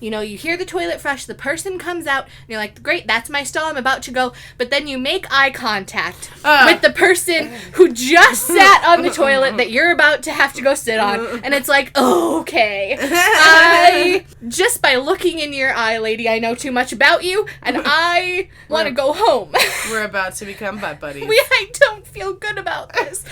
You know, you hear the toilet flush, the person comes out, and you're like, great, that's my stall, I'm about to go. But then you make eye contact with the person who just sat on the toilet that you're about to have to go sit on. And it's like, oh, okay. Just by looking in your eye, lady, I know too much about you, and I want to go home. We're about to become butt buddies. I don't feel good about this.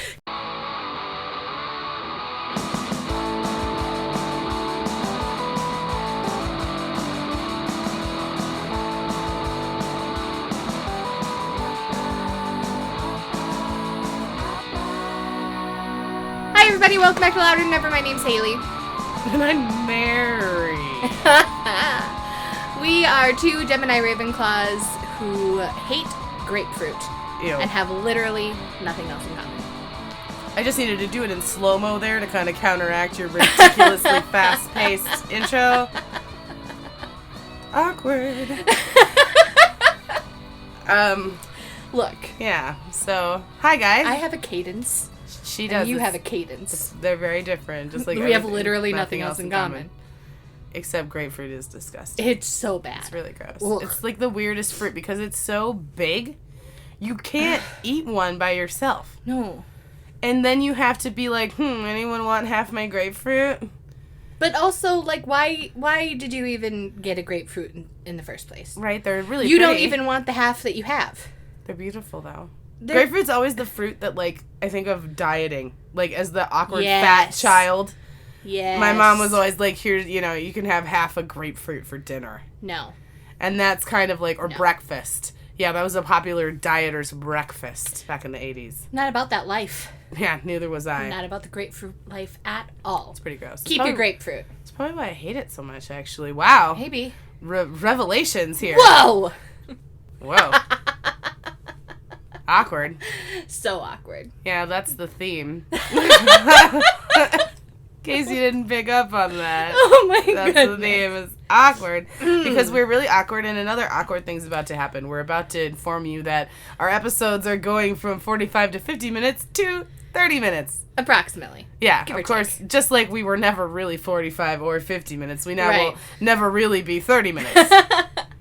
Hi everybody, welcome back to Louder Than Ever. My name's Hailey. And I'm Mary. We are two Gemini Ravenclaws who hate grapefruit. Ew. And have literally nothing else in common. I just needed to do it in slow-mo there to kind of counteract your ridiculously fast-paced intro. Awkward. Look. Yeah, so, hi guys. I have a cadence. She does. And you have a cadence. They're very different, just like we have literally nothing else in common. Except grapefruit is disgusting. It's so bad. It's really gross. Ugh. It's like the weirdest fruit because it's so big. You can't eat one by yourself. No. And then you have to be like, anyone want half my grapefruit? But also, like, why did you even get a grapefruit in the first place? Right, they're really You pretty. don't even want the half that you have. They're beautiful, though. Grapefruit's always the fruit that, like, I think of dieting. Like, as the awkward fat child. Yes. My mom was always like, here, you can have half a grapefruit for dinner. No. And that's kind of like, or breakfast. Yeah, that was a popular dieter's breakfast back in the 80s. Not about that life. Yeah, neither was I. Not about the grapefruit life at all. It's pretty gross. Keep your grapefruit. It's probably why I hate it so much, actually. Wow. Maybe. Revelations here. Whoa! Whoa. Awkward. So awkward. Yeah, that's the theme. In case you didn't pick up on that. Oh my goodness. That's the theme, is awkward. Because we're really awkward, and another awkward thing's about to happen. We're about to inform you that our episodes are going from 45 to 50 minutes to 30 minutes. Approximately. Yeah, of course, just like we were never really 45 or 50 minutes, we now will never really be 30 minutes.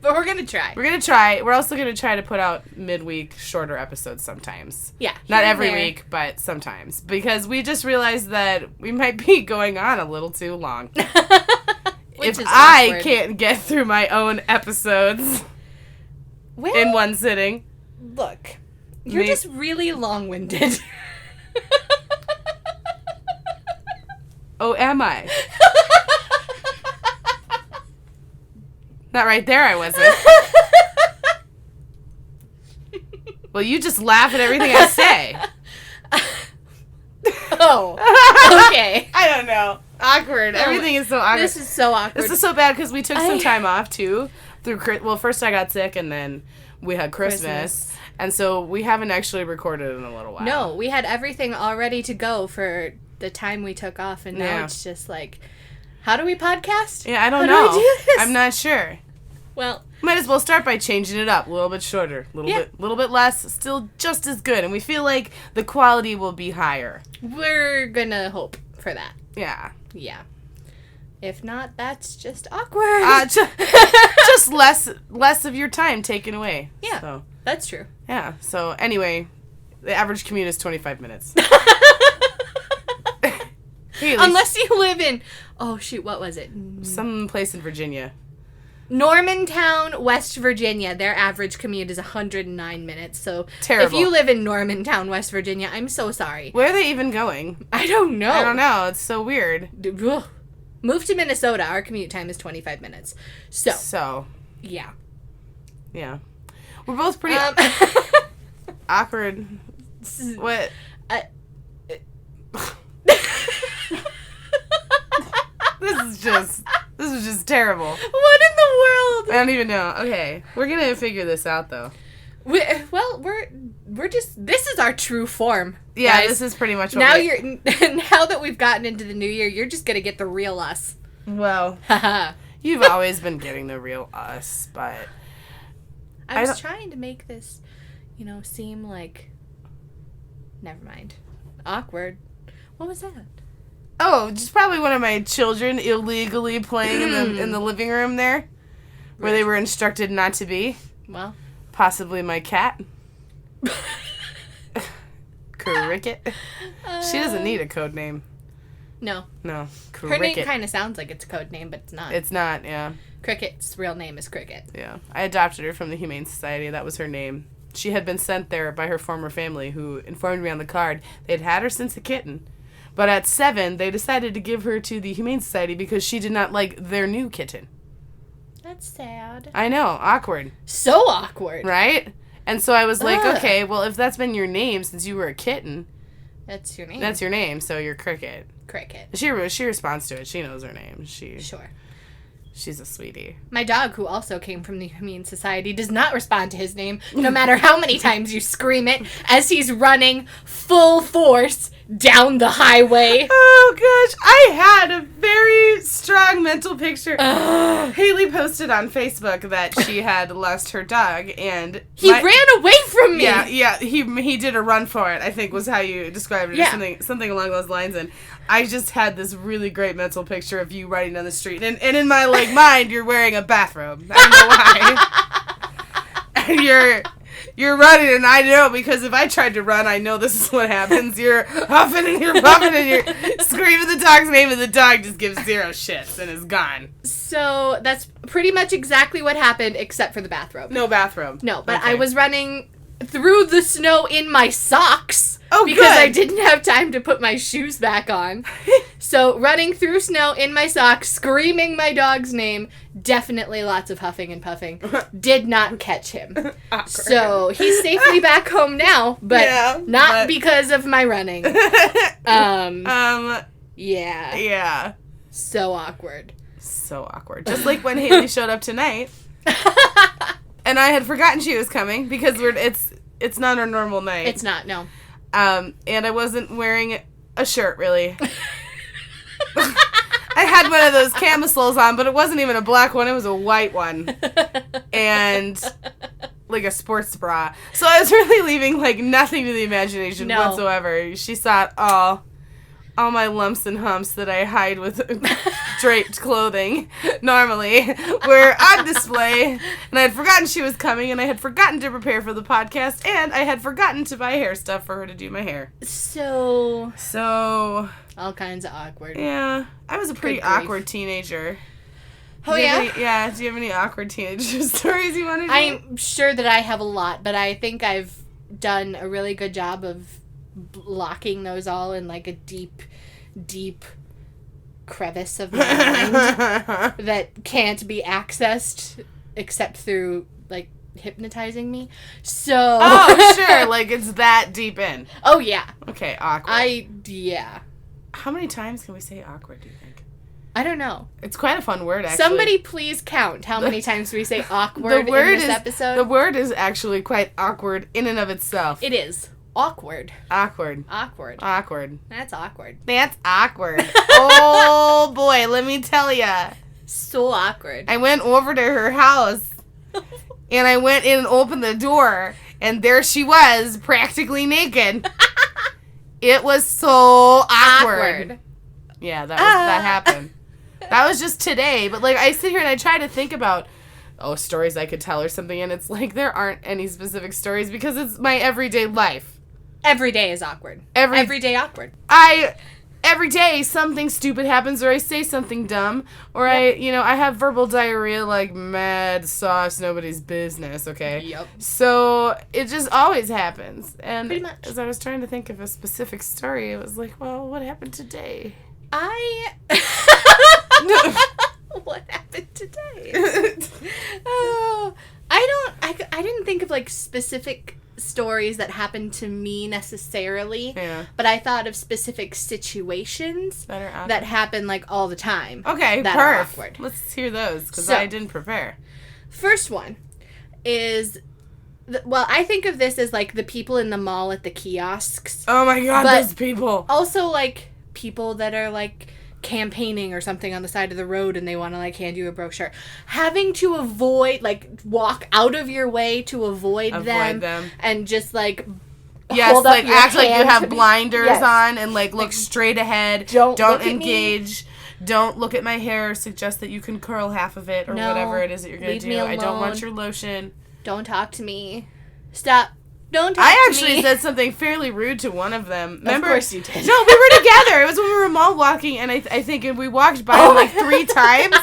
But we're going to try. We're going to try. We're also going to try to put out midweek shorter episodes sometimes. Yeah. Not every week, but sometimes. Because we just realized that we might be going on a little too long. If I can't get through my own episodes in one sitting. Look, you're just really long-winded. Oh, am I? Not right there, I wasn't. Well, you just laugh at everything I say. Oh, okay. I don't know. Awkward. Everything is so awkward. This is so awkward. This is so bad because we took some time off, too. Well, first I got sick, and then we had Christmas. And so we haven't actually recorded in a little while. No, we had everything all ready to go for the time we took off, and now it's just like, how do we podcast? Yeah, I don't know. How do we do this? I'm not sure. Well, might as well start by changing it up a little bit shorter, a little bit less, still just as good, and we feel like the quality will be higher. We're gonna hope for that. Yeah. Yeah. If not, that's just awkward. Just less of your time taken away. Yeah, so, that's true. Yeah. So anyway, the average commute is 25 minutes. Unless you live in, what was it? Some place in Virginia. Normantown, West Virginia. Their average commute is 109 minutes. So terrible. If you live in Normantown, West Virginia, I'm so sorry. Where are they even going? I don't know. It's so weird. Move to Minnesota. Our commute time is 25 minutes. So. Yeah. Yeah. We're both pretty awkward. What? This is just terrible. What in the world? I don't even know. Okay. We're going to figure this out, though. We're just, this is our true form. Yeah, guys. This is pretty much what now now that we've gotten into the new year, you're just going to get the real us. Well, you've always been getting the real us, but I was trying to make this, seem like, never mind. Awkward. What was that? Oh, just probably one of my children illegally playing in the living room there, where they were instructed not to be. Well. Possibly my cat. Cricket. She doesn't need a code name. No. Cricket. Her name kind of sounds like it's a code name, but it's not. It's not, yeah. Cricket's real name is Cricket. Yeah. I adopted her from the Humane Society. That was her name. She had been sent there by her former family, who informed me on the card they'd had her since a kitten. But at 7, they decided to give her to the Humane Society because she did not like their new kitten. That's sad. I know. Awkward. So awkward. Right? And so I was like, okay, well, if that's been your name since you were a kitten. That's your name. That's your name, so you're Cricket. Cricket. She responds to it. She knows her name. Sure. She's a sweetie. My dog, who also came from the Humane Society, does not respond to his name, no matter how many times you scream it, as he's running full force down the highway. Oh, gosh. I had a very strong mental picture. Hailey posted on Facebook that she had lost her dog, and... He ran away from me! Yeah, he did a run for it, I think was how you described it, or something along those lines, and I just had this really great mental picture of you riding down the street, and in my, mind, you're wearing a bathrobe. I don't know why. And you're running, and I know, because if I tried to run, I know this is what happens. You're huffing and you're puffing and you're screaming the dog's name, and the dog just gives 0 shits and is gone. So that's pretty much exactly what happened, except for the bathrobe. No bathrobe. No, but okay. I was running through the snow in my socks. Oh, because good. I didn't have time to put my shoes back on. So running through snow in my socks, screaming my dog's name, definitely lots of huffing and puffing. Did not catch him. Awkward. So he's safely back home now, but not because of my running. Yeah. So awkward. So awkward. Just like when Hailey showed up tonight. And I had forgotten she was coming because it's not our normal night. It's not, no. And I wasn't wearing a shirt, really. I had one of those camisoles on, but it wasn't even a black one. It was a white one. And, like, a sports bra. So I was really leaving, nothing to the imagination whatsoever. She saw all my lumps and humps that I hide with draped clothing normally were on display, and I had forgotten she was coming, and I had forgotten to prepare for the podcast, and I had forgotten to buy hair stuff for her to do my hair. So all kinds of awkward. Yeah, I was a pretty awkward teenager. Oh, yeah? Do you have any awkward teenager stories you want to do? I'm sure that I have a lot, but I think I've done a really good job of locking those all in a deep crevice of my mind that can't be accessed except through hypnotizing me. So sure, it's that deep in. Oh yeah. Okay, awkward. Yeah. How many times can we say awkward, do you think? I don't know. It's quite a fun word, actually. Somebody please count how many times we say awkward in this episode. The word is actually quite awkward in and of itself. It is. Awkward. Awkward. That's awkward. Oh, boy, let me tell ya. So awkward. I went over to her house, and I went in and opened the door, and there she was, practically naked. It was so awkward. Yeah, that happened. That was just today, but I sit here and I try to think about stories I could tell or something, and it's there aren't any specific stories because it's my everyday life. Every day is awkward. Every day awkward. Every day something stupid happens, or I say something dumb, or I have verbal diarrhea mad sauce, nobody's business, okay? Yep. So it just always happens. And pretty much. As I was trying to think of a specific story, it was well, what happened today? What happened today? I didn't think of specific stories that happened to me necessarily. Yeah. But I thought of specific situations that happen all the time. Okay, that are awkward. Let's hear those because I didn't prepare. First one is I think of this as the people in the mall at the kiosks. Oh my god, those people. Also people that are campaigning or something on the side of the road and they want to hand you a brochure. Having to avoid walk out of your way to avoid them and just Yes, hold like up your act like you hand. have blinders Yes. on and like look straight ahead. Don't Don't look at engage. Don't look at my hair. Suggest that you can curl half of it or whatever it is that you're going to do. I don't want your lotion. Don't talk to me. Stop. Don't talk to me. I actually said something fairly rude to one of them. Remember? Of course you did. No, we were together. It was when we were mall walking, and I think we walked by him like 3 times,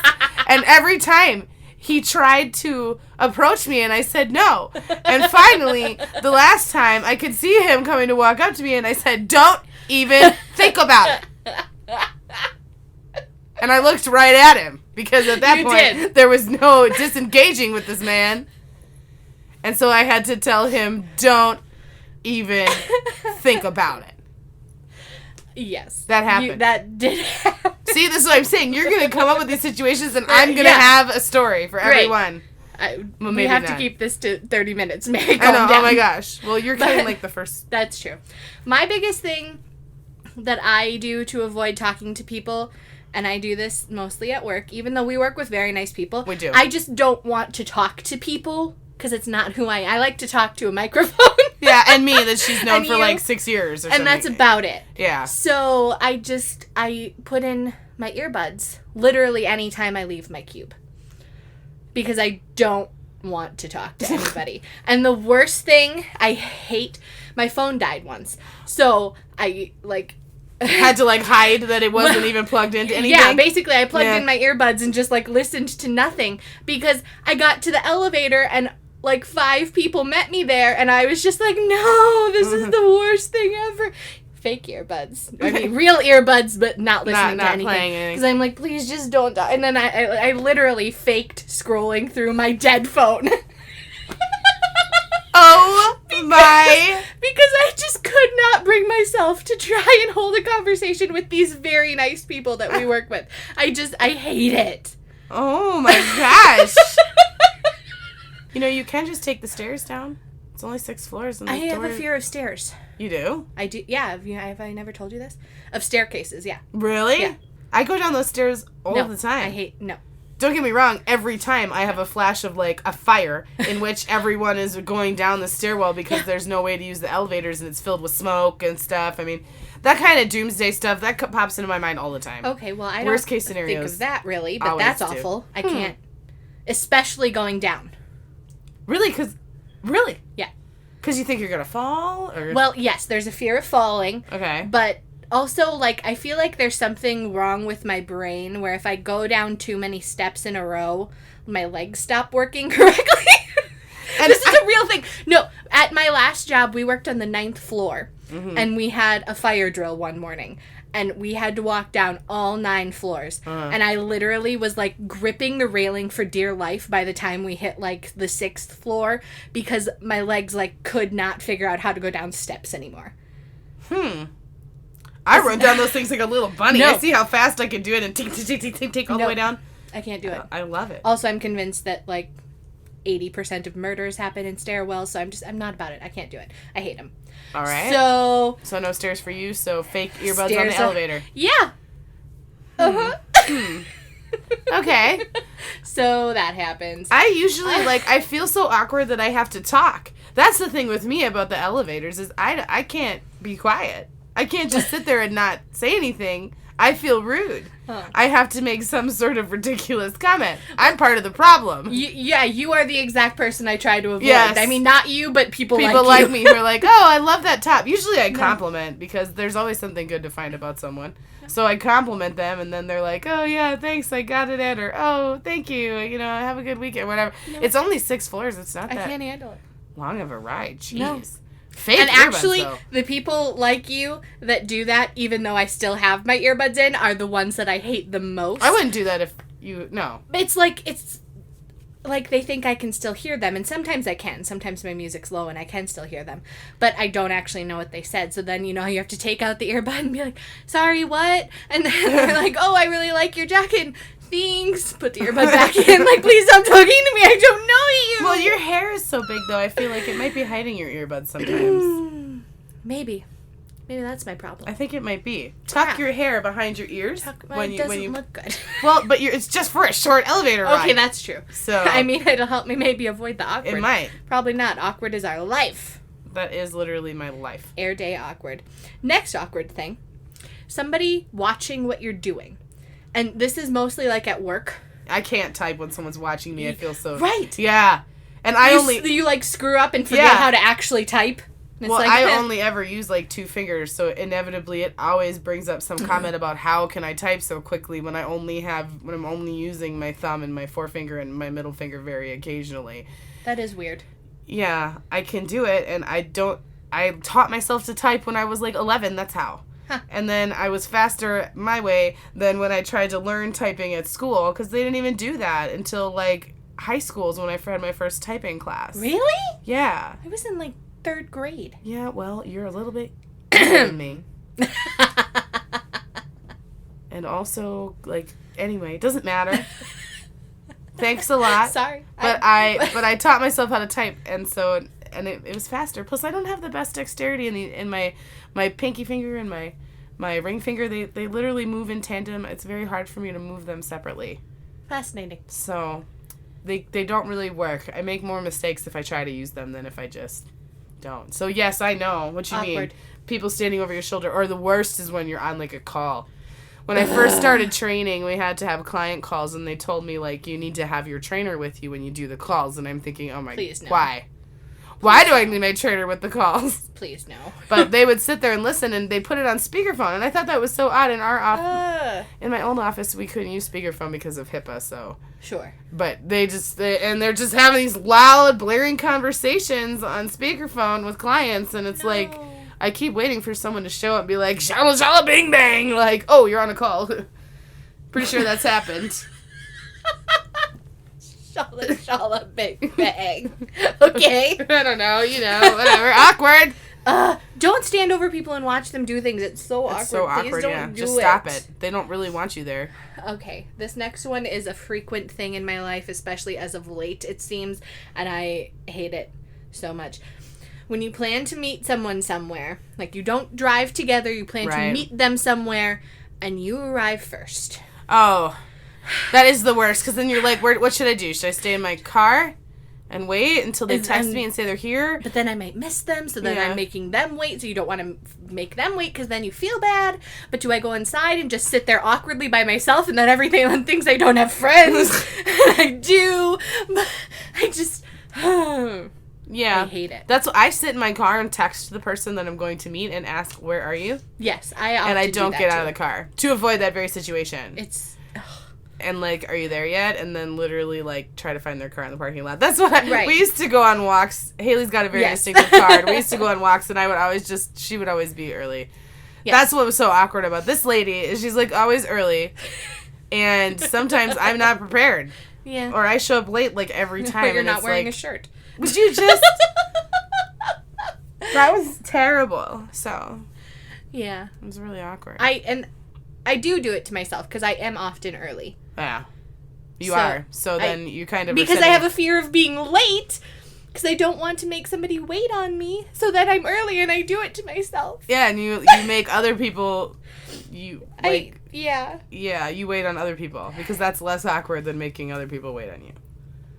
and every time he tried to approach me, and I said no. And finally, the last time, I could see him coming to walk up to me, and I said, don't even think about it. And I looked right at him, because at that point, there was no disengaging with this man. And so I had to tell him, don't even think about it. Yes. That happened. That did happen. See, this is what I'm saying. You're going to come up with these situations, and I'm going to have a story for everyone. We have to keep this to 30 minutes. Mary, I know. Oh, my gosh. Well, you're getting, like, the first... That's true. My biggest thing that I do to avoid talking to people, and I do this mostly at work, even though we work with very nice people. We do. I just don't want to talk to people. Because it's not who I like to talk to a microphone. Yeah, and me, that she's known for like 6 years or something. And that's about it. Yeah. So I put in my earbuds literally anytime I leave my cube. Because I don't want to talk to anybody. And the worst thing, I hate, my phone died once. So I had to like hide that it wasn't even plugged into anything. Yeah, basically I plugged in my earbuds and just like listened to nothing because I got to the elevator and like 5 people met me there and I was just like, no, this is the worst thing ever. Fake earbuds. I mean, real earbuds, but not listening to anything. Because I'm like, please just don't die. And then I literally faked scrolling through my dead phone. Oh my. Because I just could not bring myself to try and hold a conversation with these very nice people that we work with. I hate it. Oh my gosh. You know, you can just take the stairs down. It's only 6 floors. And I have a fear of stairs. You do? I do. Yeah. Have I never told you this? Of staircases, yeah. Really? Yeah. I go down those stairs all the time. No. Don't get me wrong, every time I have a flash of, like, a fire in which everyone is going down the stairwell because there's no way to use the elevators and it's filled with smoke and stuff. I mean, that kind of doomsday stuff, that pops into my mind all the time. Okay, well, I Worst don't case scenarios think of that, really, but that's awful. I can't. Especially going down. Really? Really? Yeah. Because you think you're going to fall? Or? Well, yes, there's a fear of falling. Okay. But also, like, I feel like there's something wrong with my brain where if I go down too many steps in a row, my legs stop working correctly. And this is a real thing. No, at my last job, we worked on the 9th floor, and we had a fire drill one morning. And we had to walk down all 9 floors. And I literally was, like, gripping the railing for dear life by the time we hit, like, the 6th floor. Because my legs, like, could not figure out how to go down steps anymore. I run down those things like a little bunny. No. I see how fast I can do it and take all the way down. I can't do it. I love it. Also, I'm convinced that, like, 80% of murders happen in stairwells. So I'm not about it. I can't do it. I hate them. All right. So no stairs for you, so fake earbuds on the elevator. Yeah. Okay. So that happens. I usually, I feel so awkward that I have to talk. That's the thing with me about the elevators is I can't be quiet. I can't just sit there and not say anything. I feel rude. I have to make some sort of ridiculous comment. I'm part of the problem. You are the exact person I try to avoid. Yes. I mean, not you, but people like me who are like, oh, I love that top. Usually I compliment because there's always something good to find about someone. So I compliment them, and then they're like, oh, yeah, thanks, I got it at her. Oh, thank you. You know, have a good weekend, whatever. No. It's only 6 floors. It's not that I can't handle it. long of a ride. Jeez. No. Fake and earbuds, actually, the people like you that do that, even though I still have my earbuds in, are the ones that I hate the most. I wouldn't do that if you... No. It's like they think I can still hear them, and sometimes I can. Sometimes my music's low and I can still hear them. But I don't actually know what they said, so then, you know, you have to take out the earbud and be like, sorry, what? And then they're like, oh, I really like your jacket. Thanks. Put the earbud back in. Like, please stop talking to me. I don't know you. Well, your hair is so big, though. I feel like it might be hiding your earbuds sometimes. Maybe that's my problem. I think it might be. Tuck your hair behind your ears. It doesn't look good. Well, but it's just for a short elevator ride. Okay, that's true. So I mean, it'll help me maybe avoid the awkward. It might. Probably not. Awkward is our life. That is literally my life. Air day awkward. Next awkward thing. Somebody watching what you're doing. And this is mostly like at work. I can't type when someone's watching me. I feel so... Right. Yeah. And You like screw up and forget how to actually type. Well, like, I only ever use like 2 fingers, so inevitably it always brings up some comment about how can I type so quickly when I'm only using my thumb and my forefinger and my middle finger very occasionally. That is weird. Yeah, I can do it, and I taught myself to type when I was like 11, that's how. Huh. And then I was faster my way than when I tried to learn typing at school, because they didn't even do that until like high school is when I had my first typing class. Really? Yeah. I was in like 3rd grade. Yeah, well, you're a little bit older than me. And also, like, anyway, it doesn't matter. Thanks a lot. Sorry. But I taught myself how to type, and it was faster. Plus, I don't have the best dexterity in my pinky finger and my ring finger. They literally move in tandem. It's very hard for me to move them separately. Fascinating. So, they don't really work. I make more mistakes if I try to use them than if I just don't. So, yes, I know what you mean. People standing over your shoulder. Or the worst is when you're on, like, a call. When I first started training, we had to have client calls, and they told me, like, you need to have your trainer with you when you do the calls. And I'm thinking, oh, my... Please, no. Why? Why do I need my trainer with the calls? Please, no. But they would sit there and listen, and they put it on speakerphone. And I thought that was so odd. In our office, in my old office, we couldn't use speakerphone because of HIPAA, so... Sure. But they're just having these loud, blaring conversations on speakerphone with clients, and it's like, I keep waiting for someone to show up and be like, shala shala bing bang, like, oh, you're on a call. Pretty sure that's happened. Shala shala bing bang. Okay. I don't know, whatever. Awkward. Don't stand over people and watch them do things. It's so awkward. So awkward. Please don't do Just stop it. They don't really want you there. Okay, this next one is a frequent thing in my life, especially as of late, it seems, and I hate it so much. When you plan to meet someone somewhere, like you don't drive together, you plan to meet them somewhere, and you arrive first. Oh, that is the worst, because then you're like, what should I do? Should I stay in my car and wait until they text me and say they're here? But then I might miss them, so then I'm making them wait, so you don't want to make them wait, because then you feel bad. But do I go inside and just sit there awkwardly by myself, and then everyone thinks I don't have friends? And I do. But I just... Yeah. I hate it. That's what I sit in my car and text the person that I'm going to meet and ask, where are you? Yes, I often And I don't do get that out of the car to avoid that very situation. It's... And, like, are you there yet? And then literally, like, try to find their car in the parking lot. That's what we used to go on walks. Haley's got a very distinctive car. We used to go on walks, and she would always be early. Yes. That's what was so awkward about this lady, is she's, like, always early. And sometimes I'm not prepared. Yeah. Or I show up late, like, every time. Or you're not wearing a shirt. Would you just... That was terrible. So... Yeah. It was really awkward. I do it to myself, because I am often early. Yeah. You are. So then you kind of... Because I have a fear of being late, because I don't want to make somebody wait on me, so that I'm early, and I do it to myself. Yeah, and you make other people... Yeah, you wait on other people, because that's less awkward than making other people wait on you.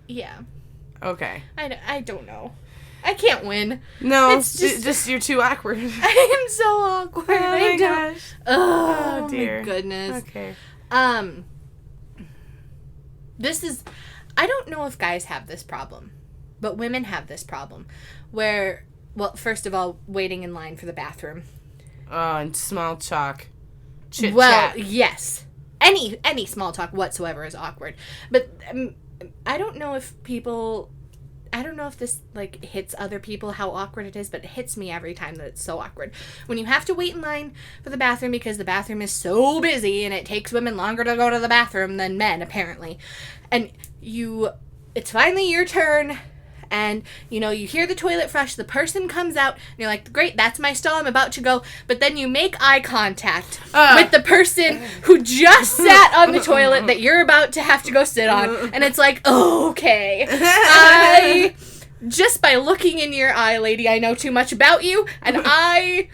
Yeah. Okay. I don't know. I can't win. No, it's just you're too awkward. I am so awkward. Oh my gosh. Oh dear. My goodness. Okay. I don't know if guys have this problem, but women have this problem where, well, first of all, waiting in line for the bathroom. Oh, and small talk. Chit-chat. Well, yes. Any small talk whatsoever is awkward. But I don't know if this, like, hits other people how awkward it is, but it hits me every time that it's so awkward. When you have to wait in line for the bathroom because the bathroom is so busy and it takes women longer to go to the bathroom than men, apparently. And it's finally your turn, and, you hear the toilet flush, the person comes out, and you're like, great, that's my stall, I'm about to go. But then you make eye contact with the person who just sat on the toilet that you're about to have to go sit on. And it's like, oh, okay. Just by looking in your eye, lady, I know too much about you, and I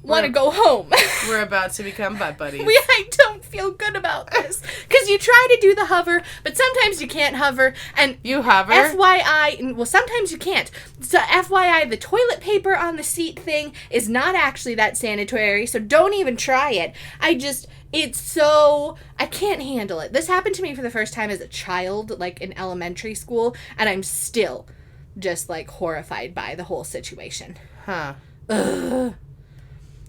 want to go home. We're about to become butt buddies. I don't feel good about this. Because you try to do the hover, but sometimes you can't hover. And you hover? FYI, well, sometimes you can't. So FYI, the toilet paper on the seat thing is not actually that sanitary, so don't even try it. I can't handle it. This happened to me for the first time as a child, like in elementary school, and I'm still just, like, horrified by the whole situation. Huh. Ugh.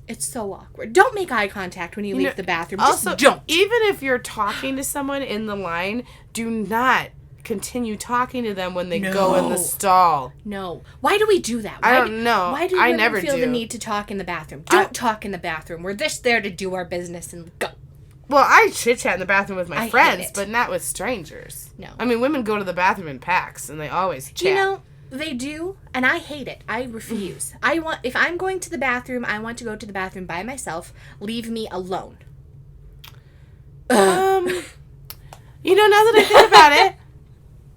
It's so awkward. Don't make eye contact when you leave the bathroom. Also, just don't. Even if you're talking to someone in the line, do not continue talking to them when they go in the stall. No. Why do we do that? I don't know. Why do women feel the need to talk in the bathroom? Don't talk in the bathroom. We're just there to do our business and go. Well, I chit-chat in the bathroom with my friends, but not with strangers. No. I mean, women go to the bathroom in packs, and they always chat. You know, they do, and I hate it. I refuse. If I'm going to the bathroom, I want to go to the bathroom by myself. Leave me alone. You know, now that I think about it,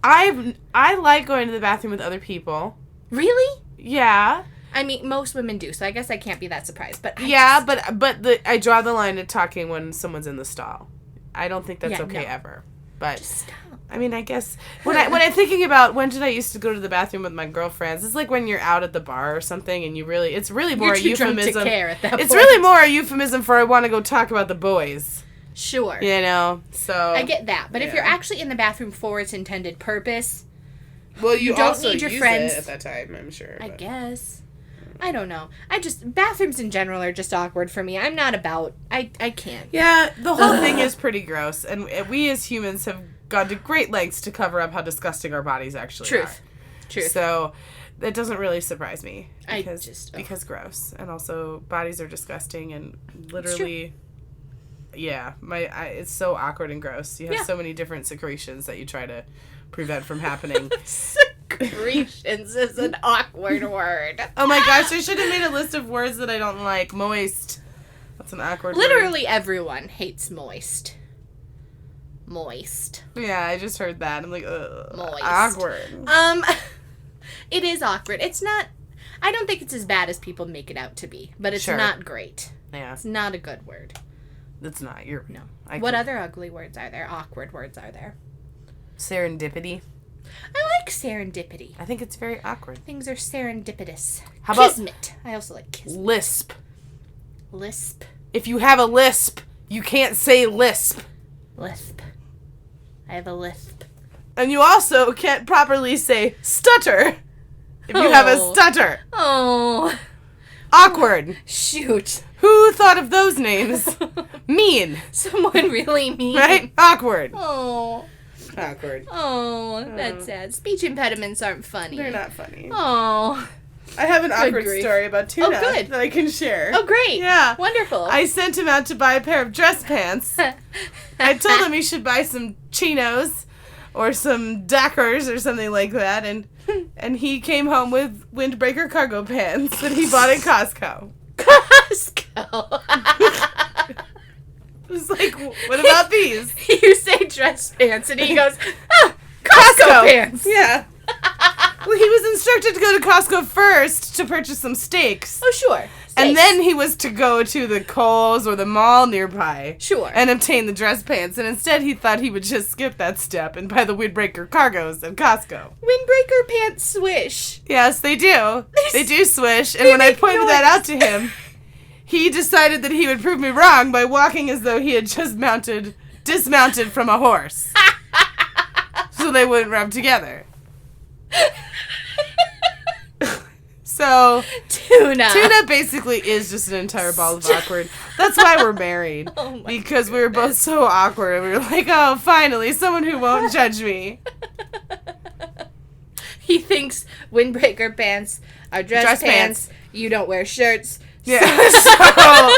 I like going to the bathroom with other people. Really? Yeah. I mean, most women do, so I guess I can't be that surprised. But I draw the line at talking when someone's in the stall. I don't think that's okay ever. But just stop. I mean, I guess when I'm thinking about when did I used to go to the bathroom with my girlfriends, it's like when you're out at the bar or something, and it's really more a euphemism. Drunk to care at that point. It's really more a euphemism for I want to go talk about the boys. Sure. You know, so I get that, but if you're actually in the bathroom for its intended purpose, well, you don't also need your use friends it at that time, I'm sure. I guess. I don't know. Bathrooms in general are just awkward for me. I'm not about. I can't. Yeah, the whole thing is pretty gross, and we as humans have gone to great lengths to cover up how disgusting our bodies actually are. Truth. So it doesn't really surprise me because gross, and also bodies are disgusting and literally. Yeah, it's so awkward and gross. You have so many different secretions that you try to prevent from happening. Secretions is an awkward word. Oh my gosh, I should have made a list of words that I don't like. Moist. That's an awkward Literally word. Everyone hates moist. Moist. Yeah, I just heard that. I'm like, ugh. Moist. Awkward. It is awkward. It's not... I don't think it's as bad as people make it out to be, but it's not great. Yeah. It's not a good word. It's not. No. What other ugly words are there? Awkward words are there? Serendipity. I like serendipity. I think it's very awkward. Things are serendipitous. How about kismet? I also like kismet. Lisp. Lisp. If you have a lisp, you can't say lisp. Lisp. I have a lisp. And you also can't properly say stutter if you have a stutter. Oh. Awkward. Shoot. Who thought of those names? Mean. Someone really mean. Right? Awkward. Oh. Awkward. Oh, that's sad. Speech impediments aren't funny. They're not funny. Oh. I have an awkward story about Tuna that I can share. Oh, great. Yeah. Wonderful. I sent him out to buy a pair of dress pants. I told him he should buy some chinos or some Dockers or something like that, and he came home with windbreaker cargo pants that he bought at Costco. Costco. I was like, what about these? You say dress pants, and he goes, Costco pants. Yeah. Well, he was instructed to go to Costco first to purchase some steaks. Oh, sure. And then he was to go to the Kohl's or the mall nearby. Sure. And obtain the dress pants. And instead he thought he would just skip that step and buy the windbreaker cargos at Costco. Windbreaker pants swish. Yes, they do. They do swish. And when I pointed that out to him, he decided that he would prove me wrong by walking as though he had just dismounted from a horse. So they wouldn't rub together. So, Tuna basically is just an entire ball of awkward. That's why we're married. Because we were both so awkward. And we were like, oh, finally, someone who won't judge me. He thinks windbreaker pants are dress pants. You don't wear shirts. Yeah, so...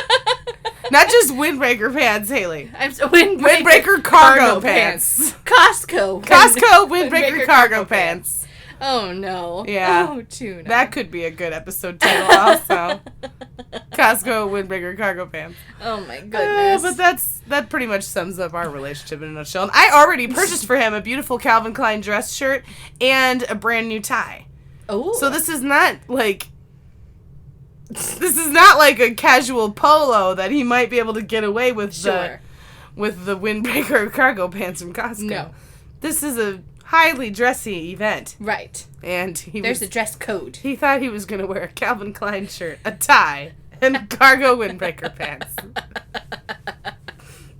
Not just windbreaker pants, Hailey. Windbreaker cargo pants. Costco windbreaker cargo pants. Oh, no. Yeah. Oh, Tuna. That could be a good episode title also. Costco windbreaker cargo pants. Oh, my goodness. But that pretty much sums up our relationship in a nutshell. And I already purchased for him a beautiful Calvin Klein dress shirt and a brand new tie. Oh. So this is not, like... This is not like a casual polo that he might be able to get away with the windbreaker cargo pants from Costco. No. This is a highly dressy event. Right. And there's a dress code. He thought he was going to wear a Calvin Klein shirt, a tie, and cargo windbreaker pants.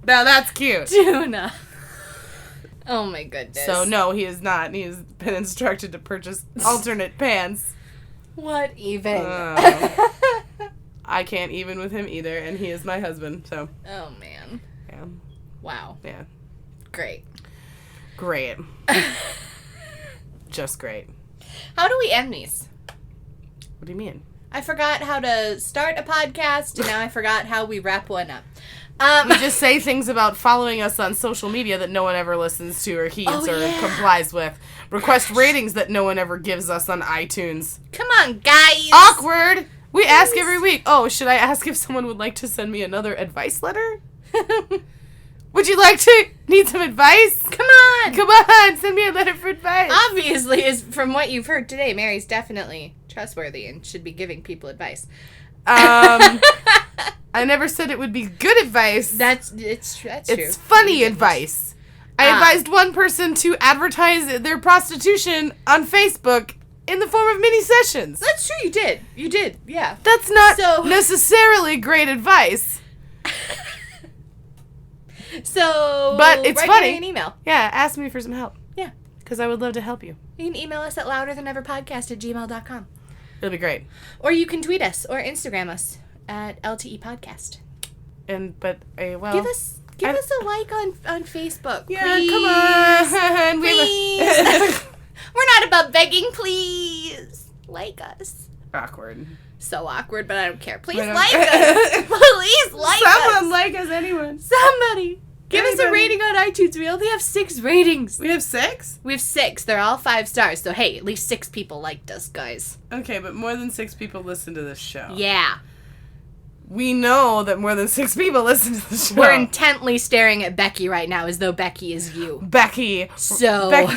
Now that's cute. Tuna. Oh my goodness. So no, he is not. He has been instructed to purchase alternate pants. What even? I can't even with him either, and he is my husband, so. Oh man. Yeah. Wow. Yeah. Great. Just great. How do we end these? What do you mean? I forgot how to start a podcast, and now I forgot how we wrap one up. We just say things about following us on social media that no one ever listens to or heeds complies with. Request ratings that no one ever gives us on iTunes. Come on, guys. Awkward. We ask every week. Oh, should I ask if someone would like to send me another advice letter? Would you like to need some advice? Come on, send me a letter for advice. Obviously, from what you've heard today, Mary's definitely trustworthy and should be giving people advice. I never said it would be good advice. That's true. It's funny advice. I advised one person to advertise their prostitution on Facebook in the form of mini sessions. That's true, you did, yeah. That's not necessarily great advice. But it's funny. Write an email. Yeah, ask me for some help. Yeah. Because I would love to help you. You can email us at louderthaneverpodcast@gmail.com. It'll be great. Or you can tweet us or Instagram us at LTE Podcast. Give us a like on Facebook. Yeah, please. Come on. Please. We're not above begging. Please like us. Awkward. So awkward, but I don't care. Please like us. Please like us. Someone like us, anyone. Somebody. Give us a rating on iTunes. We only have 6 ratings. We have 6? We have 6. They're all 5 stars. So, hey, at least 6 people liked us, guys. Okay, but more than 6 people listen to this show. Yeah. We know that more than 6 people listen to the show. We're intently staring at Becky right now as though Becky is you. Becky,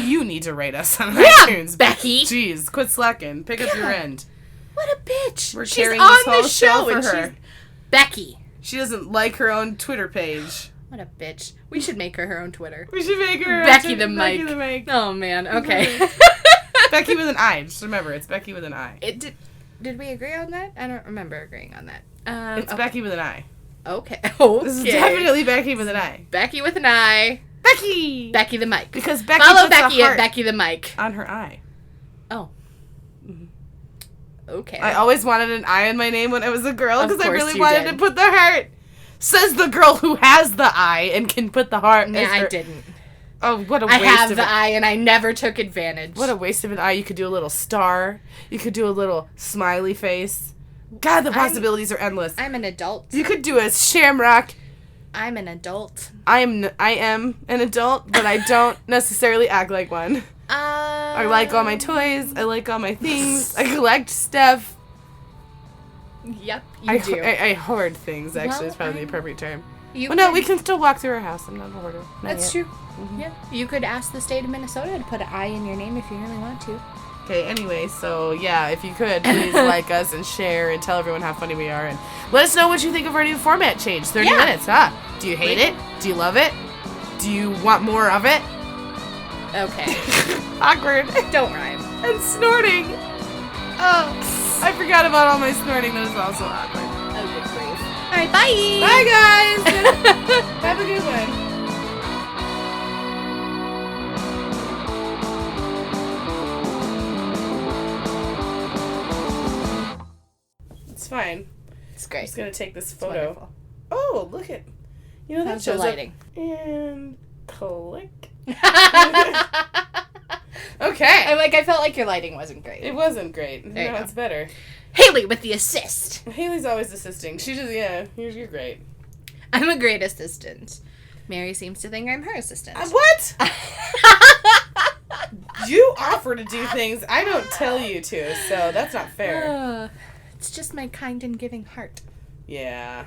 you need to rate us on iTunes. Becky. Jeez, quit slacking. Pick up your end. What a bitch. We're she's carrying on this whole the show for her. Becky. She doesn't like her own Twitter page. What a bitch. We should make her own Twitter. We should make her Becky the Mike. Oh, man. Okay. Becky with an I. Just remember, it's Becky with an I. Did we agree on that? I don't remember agreeing on that. It's Becky with an I. Okay. This is definitely Becky with an I. Becky with an I. Becky! Becky the Mike. Because Becky Follow puts Becky a heart at Becky the Mike. on her eye. Oh. Okay. I always wanted an I in my name when I was a girl because I really wanted to put the heart. Says the girl who has the I and can put the heart. Nah, I didn't. Oh, what a waste of it. I have the I and I never took advantage. What a waste of an I. You could do a little star. You could do a little smiley face. God, the possibilities are endless. I'm an adult. You could do a shamrock. I'm an adult. I am an adult, but I don't necessarily act like one. I like all my toys. I like all my things. I collect stuff. Yep, you do. I hoard things, actually, is probably the appropriate term. We can still walk through our house. I'm not a hoarder. That's true. Mm-hmm. Yeah. You could ask the state of Minnesota to put an I in your name if you really want to. Okay, anyway, so, yeah, if you could, please like us and share and tell everyone how funny we are. And let us know what you think of our new format change. 30 minutes, huh? Do you hate it? Do you love it? Do you want more of it? Okay. Awkward. Don't rhyme. And snorting. Oh. I forgot about all my snorting. That is also awkward. Oh, good grief. All right, bye. Bye, guys. Have a good one. It's fine. It's great. I'm just going to take this photo. Oh, look at. You know, that shows lighting. And click. Okay. I felt like your lighting wasn't great. It wasn't great. No, it's better. Haley with the assist. Haley's always assisting. She just, you're great. I'm a great assistant. Mary seems to think I'm her assistant. What? You offer to do things I don't tell you to, so that's not fair. It's just my kind and giving heart. Yeah.